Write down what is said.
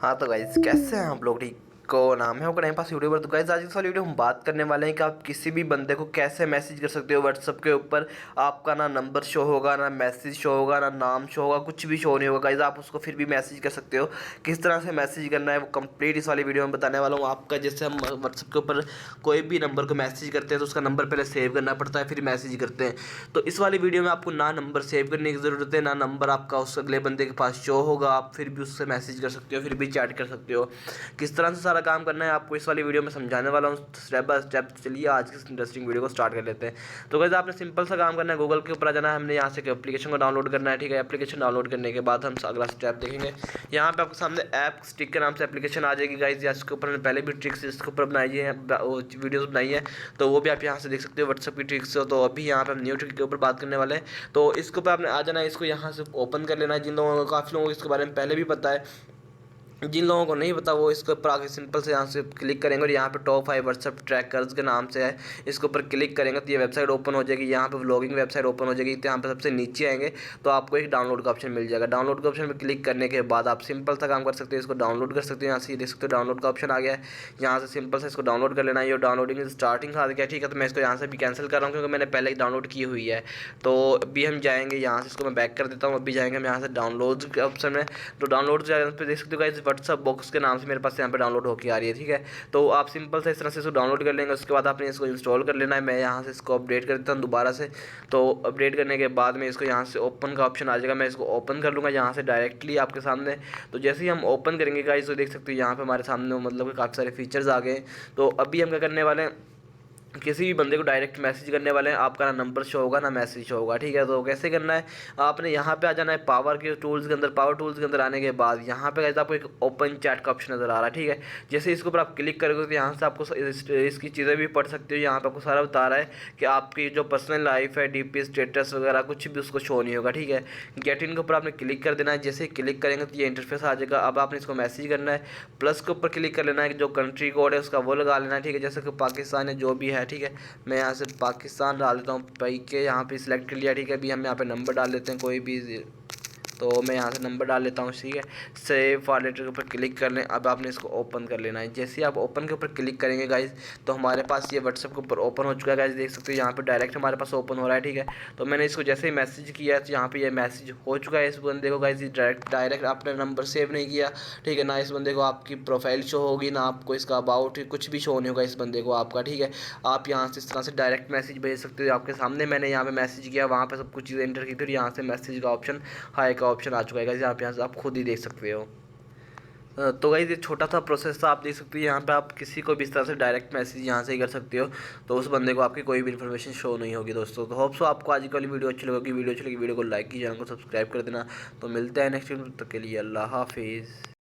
हाँ तो गाइस कैसे हैं आप लोग। ठीक को नाम है आपका टाइम पास यूट्यूबर। तो गाइस आज इस वाली वीडियो हम बात करने वाले हैं कि आप किसी भी बंदे को कैसे मैसेज कर सकते हो व्हाट्सअप के ऊपर। आपका ना नंबर शो होगा, ना मैसेज शो होगा, ना नाम शो होगा, कुछ भी शो नहीं होगा गाइस। आप उसको फिर भी मैसेज कर सकते हो। किस तरह से मैसेज करना है वो कंप्लीट इस वाली वीडियो में बताने वाला हूँ। आपका जैसे हम व्हाट्सअप के ऊपर कोई भी नंबर को मैसेज करते हैं तो उसका नंबर पहले सेव करना पड़ता है, फिर मैसेज करते हैं। तो इस वाली वीडियो में आपको ना नंबर सेव करने की ज़रूरत है, ना नंबर आपका उस अगले बंदे के पास शो होगा। आप फिर भी उससे मैसेज कर सकते हो, फिर भी चैट कर सकते हो। किस तरह से सारा काम करना है आपको इस वाली वीडियो में समझाने वाला हूँ स्टेप बाय स्टेप। चलिए आज की इंटरेस्टिंग वीडियो को स्टार्ट कर लेते हैं। तो गाइस आपने सिंपल सा काम करना है, गूगल के ऊपर आ जाना है। हमने यहाँ से एप्लीकेशन को डाउनलोड करना है, ठीक है। एप्लीकेशन डाउनलोड करने के बाद हम अगला स्टेप देखेंगे। यहाँ पे आपके सामने ऐप स्टिक के नाम से एप्लीकेशन आ जाएगी गाइस। इसके ऊपर मैंने पहले भी ट्रिक्स इसके ऊपर बनाई है, वीडियोज़ बनाई है, तो वो भी आप यहाँ से देख सकते हो व्हाट्सअप की ट्रिक्स। तो अभी यहाँ पे हम न्यू ट्रिक के ऊपर बात करने वाले हैं। तो इसके ऊपर आपने आ जाना है, इसको यहाँ से ओपन कर लेना है। जिन लोगों को, काफ़ी लोगों को इसके बारे में पहले भी पता है, जिन लोगों को नहीं पता वो इसके ऊपर आके सिंपल से यहाँ से क्लिक करेंगे और यहाँ पे टॉप 5 व्हाट्सएप ट्रैकर्स के नाम से है। इसके ऊपर क्लिक करेंगे तो ये वेबसाइट ओपन हो जाएगी। यहाँ पे व्लॉगिंग वेबसाइट ओपन हो जाएगी। तो यहाँ पे सबसे नीचे आएंगे तो आपको एक डाउनलोड का ऑप्शन मिल जाएगा। डाउनलोड के ऑप्शन पर क्लिक करने के बाद आप सिंपल सा काम कर सकते हो, इसको डाउनलोड कर सकते हो। यहाँ से देख सकते हो डाउनलोड का ऑप्शन आ गया है। यहाँ से सिंपल से इसको डाउनलोड कर लेना है। ये डाउनलोडिंग स्टार्टिंग आ गया, ठीक है। तो मैं इसको यहाँ से भी कैंसिल कर रहा हूँ क्योंकि मैंने पहले ही डाउनलोड की हुई है। तो अभी हम जाएंगे यहाँ से, इसको मैं बैक कर देता हूँ। अभी जाएंगे हम यहाँ से डाउनलोड के ऑप्शन में। तो डाउनलोड पे देख सकते हो गाइस व्हाट्सएप बॉक्स के नाम से मेरे पास यहाँ पे डाउनलोड होकर आ रही है, ठीक है। तो आप सिंपल से इस तरह से इसको डाउनलोड कर लेंगे। उसके बाद आपने इसको इंस्टॉल कर लेना है। मैं यहाँ से इसको अपडेट कर देता हूँ दोबारा से। तो अपडेट करने के बाद में इसको यहाँ से ओपन का ऑप्शन आ जाएगा। मैं इसको ओपन कर लूँगा यहाँ से डायरेक्टली आपके सामने। तो जैसे ही हम ओपन करेंगे गाइस तो देख सकते हो यहाँ पे हमारे सामने मतलब काफ़ी सारे फीचर्स आ गए। तो अभी हम क्या करने वाले हैं, किसी भी बंदे को डायरेक्ट मैसेज करने वाले हैं। आपका ना नंबर शो होगा, ना मैसेज शो होगा, ठीक है। तो कैसे करना है, आपने यहाँ पे आ जाना है पावर के टूल्स के अंदर। पावर टूल्स के अंदर आने के बाद यहाँ पे आपको एक ओपन चैट का ऑप्शन नज़र आ रहा है, ठीक है। जैसे इसके ऊपर आप क्लिक करोगे तो यहाँ से आपको इसकी चीज़ें भी पढ़ सकते हो। यहाँ पे आपको सारा बता रहा है कि आपकी जो पर्सनल लाइफ है, डीपी स्टेटस वगैरह कुछ भी उसको शो नहीं होगा, ठीक है। गेट इन के ऊपर आपने क्लिक कर देना है। जैसे क्लिक करेंगे तो ये इंटरफेस आ जाएगा। अब आपने इसको मैसेज करना है। प्लस के ऊपर क्लिक कर लेना है, जो कंट्री कोड है उसका वो लगा लेना है, ठीक है। जैसे कि पाकिस्तान है जो भी है, ठीक है। मैं यहाँ से पाकिस्तान डाल देता हूँ, पाई के यहाँ पे सिलेक्ट कर लिया, ठीक है। अभी हम यहाँ पे नंबर डाल देते हैं कोई भी, तो मैं यहाँ से नंबर डाल लेता हूँ, ठीक है। सेव फॉर लेटर के ऊपर क्लिक कर लें। अब आपने इसको ओपन कर लेना है। जैसे ही आप ओपन के ऊपर क्लिक करेंगे गाइज तो हमारे पास ये व्हाट्सएप के ऊपर ओपन हो चुका है गाइज। देख सकते हो यहाँ पे डायरेक्ट हमारे पास ओपन हो रहा है, ठीक है। तो मैंने इसको जैसे ही मैसेज किया तो यहाँ पे ये मैसेज हो चुका है इस बंदे को गाइज। डायरेक्ट आपने नंबर सेव नहीं किया, ठीक है। ना इस बंदे को आपकी प्रोफाइल शो होगी, ना आपको इसका अबाउट कुछ भी शो नहीं होगा इस बंदे को आपका, ठीक है। आप यहाँ से इस तरह से डायरेक्ट मैसेज भेज सकते हो। आपके सामने मैंने यहाँ पे मैसेज किया, वहाँ पे सब कुछ चीज़ें एंटर की, फिर यहाँ से मैसेज का ऑप्शन, हाई का ऑप्शन आ चुका है गाइस। आप यहाँ से आप खुद ही देख सकते हो। तो गाइस ये छोटा सा प्रोसेस था, आप देख सकते हो। यहाँ पे आप किसी को भी इस तरह से डायरेक्ट मैसेज यहाँ से ही कर सकते हो। तो उस बंदे को आपकी कोई भी इन्फॉर्मेशन शो नहीं होगी दोस्तों। तो होप सो आपको आज की वाली वीडियो अच्छी लगेगी। वीडियो अच्छी लगी वीडियो को लाइक कीजिए, चैनल को सब्सक्राइब कर देना। तो मिलते हैं नेक्स्ट वीडियो, तब तक के लिए अल्लाह हाफिज़।